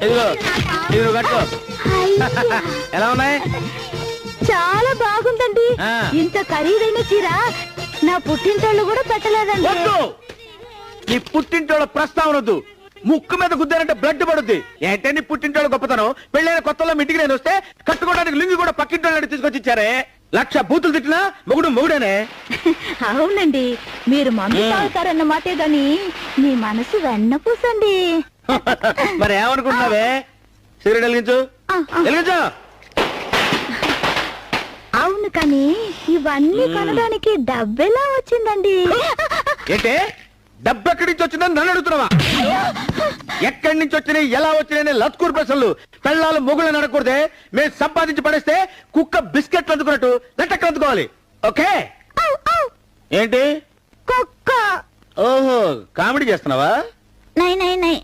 ఇదిగో ఇది కట్టుకో. ఎలా ఉన్నాయి? చాలా బాగుందండి. ఇంత ఖరీదైన చీర నా పుట్టింటోళ్ళు కూడా పెట్టలేదండి. నీ పుట్టింటోళ్ళ ప్రస్తావన వద్దు. ముక్కు మీద గుద్దారంటే బ్లడ్ పడుద్ది. ఏంటే నీ పుట్టింటోళ్ళ గొప్పతనం? పెళ్ళైన కొత్తలో ఇంటికి నేను వస్తే కట్టుకోవడానికి లింగి కూడా పక్కింటోళ్ళని తీసుకొచ్చి ఇచ్చారే. 1,00,000 బూతులు తిట్టినా మొగుడేనే. అవునండి, మీరు మమ్మీ తాగుతారన్న మాటే గాని మీ మనసు వెన్నపూసండి. మరి ఏమనుకుంటున్నావే? సిగరెట్ వెలిగించు. వెలిగించు. అవును, కానీ ఇవన్నీ కొనడానికి డబ్బెలా వచ్చిందండి? ఏంటే డబ్బు ఎక్కడి నుంచి వచ్చిందని నన్ను అడుగుతున్నావా? ఎక్కడి నుంచి వచ్చినాయి, ఎలా వచ్చినాయి లత్కూరు ప్రశ్నలు. పెళ్ళాలు మొగుళ్ళని అడగకూడదే. మేము సంపాదించి పడేస్తే కుక్క బిస్కెట్లు అందుకున్నట్టు లెట్టెక్కలు అందుకోవాలి. ఓకే? ఏంటి? కుక్క. ఓహో, కామెడీ చేస్తున్నావా? నై నై నై